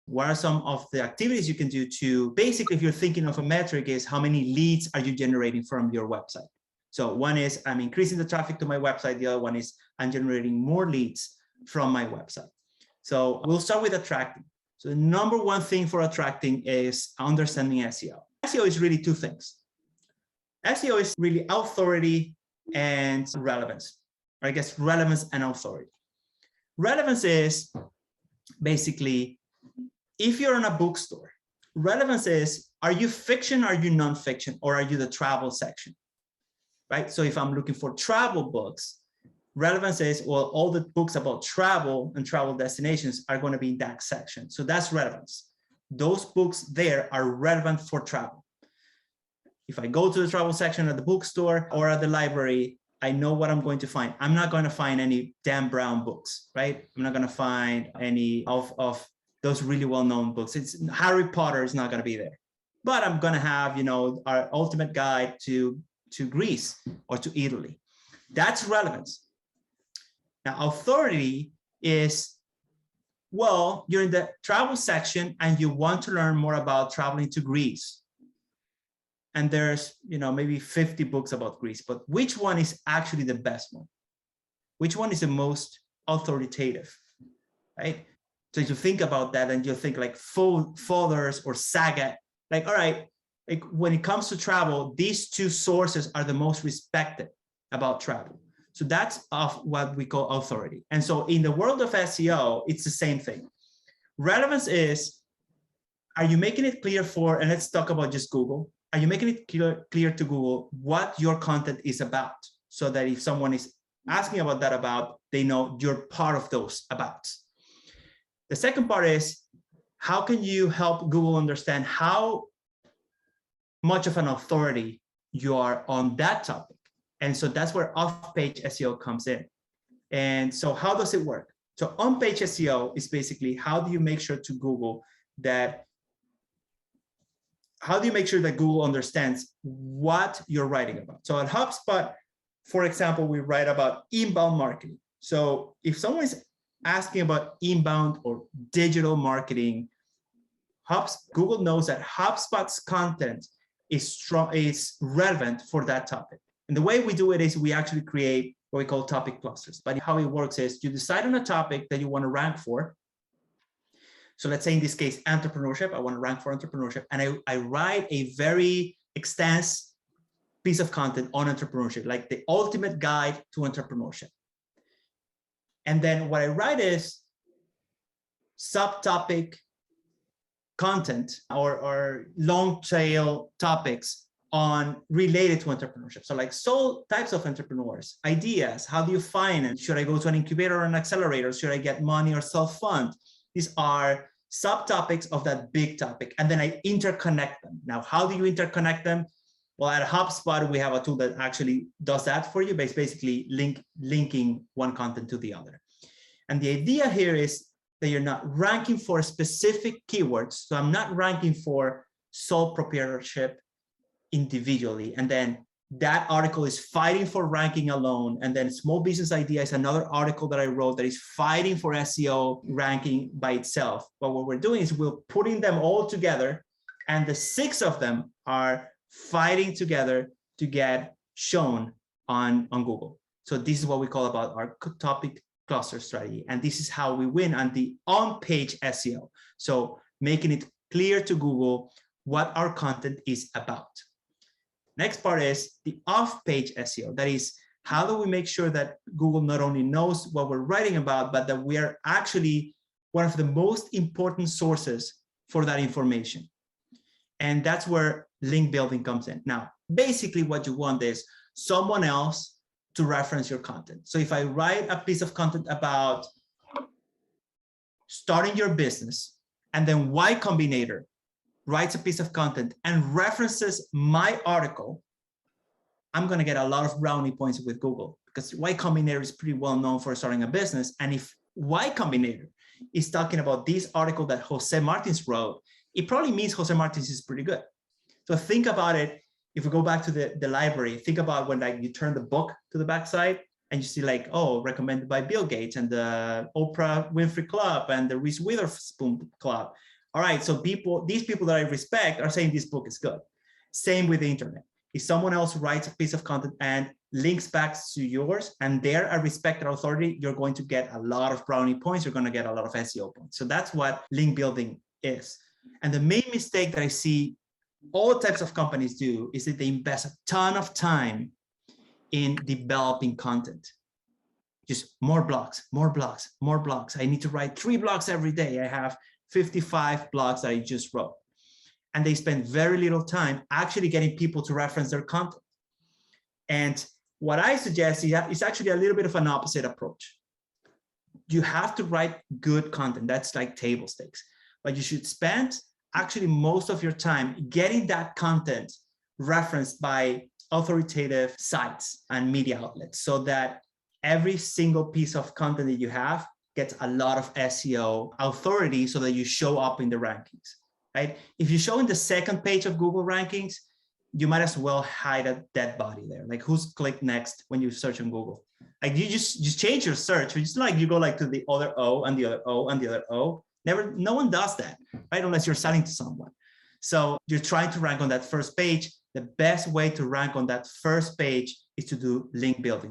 What are some of the activities you can do to basically, if you're thinking of a metric, is how many leads are you generating from your website? So one is I'm increasing the traffic to my website. The other one is I'm generating more leads from my website. So we'll start with attracting. So the number one thing for attracting is understanding SEO. SEO is really two things. SEO is really authority and relevance, or I guess relevance and authority. Relevance is basically, if you're in a bookstore, relevance is, are you fiction, are you nonfiction, or are you the travel section, right? So if I'm looking for travel books, relevance is, well, all the books about travel and travel destinations are going to be in that section. So that's relevance. Those books there are relevant for travel. If I go to the travel section at the bookstore or at the library, I know what I'm going to find. I'm not going to find any Dan Brown books, right? I'm not going to find any of those really well-known books. It's Harry Potter is not going to be there, but I'm going to have, you know, our ultimate guide to Greece or to Italy. That's relevance. Now, authority is, well, you're in the travel section and you want to learn more about traveling to Greece. And there's, you know, maybe 50 books about Greece, but which one is actually the best one? Which one is the most authoritative, right? So if you think about that and you think like Fodor's or Saget, like, all right, like when it comes to travel, these two sources are the most respected about travel. So that's of what we call authority. And so in the world of SEO, it's the same thing. Relevance is, are you making it clear for, and let's talk about just Google. Are you making it clear to Google what your content is about? So that if someone is asking about that about, they know you're part of those abouts. The second part is, how can you help Google understand how much of an authority you are on that topic? And so that's where off-page SEO comes in. And so how does it work? So on-page SEO is basically, how do you make sure to Google that, how do you make sure that Google understands what you're writing about? So at HubSpot, for example, we write about inbound marketing. So if someone is asking about inbound or digital marketing, Google knows that HubSpot's content is relevant for that topic. And the way we do it is we actually create what we call topic clusters. But how it works is you decide on a topic that you want to rank for. So let's say in this case, entrepreneurship, I want to rank for entrepreneurship. And I write a very extensive piece of content on entrepreneurship, like the ultimate guide to entrepreneurship. And then what I write is subtopic content or long tail topics on related to entrepreneurship. So like types of entrepreneurs, ideas, how do you finance? Should I go to an incubator or an accelerator? Should I get money or self-fund? These are subtopics of that big topic. And then I interconnect them. Now, how do you interconnect them? Well, at HubSpot, we have a tool that actually does that for you, but it's basically linking one content to the other. And the idea here is that you're not ranking for specific keywords. So I'm not ranking for sole proprietorship individually. And then that article is fighting for ranking alone. And then small business idea is another article that I wrote that is fighting for SEO ranking by itself. But what we're doing is we're putting them all together, and the 6 of them are fighting together to get shown on Google. So this is what we call about our topic cluster strategy. And this is how we win on the on-page SEO. So making it clear to Google what our content is about. Next part is the off-page SEO. That is, how do we make sure that Google not only knows what we're writing about, but that we are actually one of the most important sources for that information. And that's where link building comes in. Now, basically what you want is someone else to reference your content. So if I write a piece of content about starting your business, and then Y Combinator writes a piece of content and references my article, I'm going to get a lot of brownie points with Google, because Y Combinator is pretty well known for starting a business. And if Y Combinator is talking about this article that Jose Martins wrote, it probably means Jose Martins is pretty good. So think about it. If we go back to the library, think about when like you turn the book to the backside and you see like, oh, recommended by Bill Gates and the Oprah Winfrey Club and the Reese Witherspoon Club. all right, so these people that I respect are saying this book is good. Same with the internet. If someone else writes a piece of content and links back to yours and they're a respected authority, you're going to get a lot of brownie points. You're going to get a lot of SEO points. So that's what link building is. And the main mistake that I see all types of companies do is that they invest a ton of time in developing content. Just more blogs, more blogs, more blogs. I need to write 3 blogs every day. I have 55 blogs that I just wrote. And they spend very little time actually getting people to reference their content. And what I suggest is actually a little bit of an opposite approach. You have to write good content. That's like table stakes. But you should spend actually most of your time getting that content referenced by authoritative sites and media outlets so that every single piece of content that you have gets a lot of SEO authority so that you show up in the rankings, right? If you show in the second page of Google rankings, you might as well hide a dead body there. Like who's clicked next when you search on Google? Like you just change your search. It's like you go like to the other O and the other O and the other O. No one does that, right? Unless you're selling to someone. So you're trying to rank on that first page. The best way to rank on that first page is to do link building.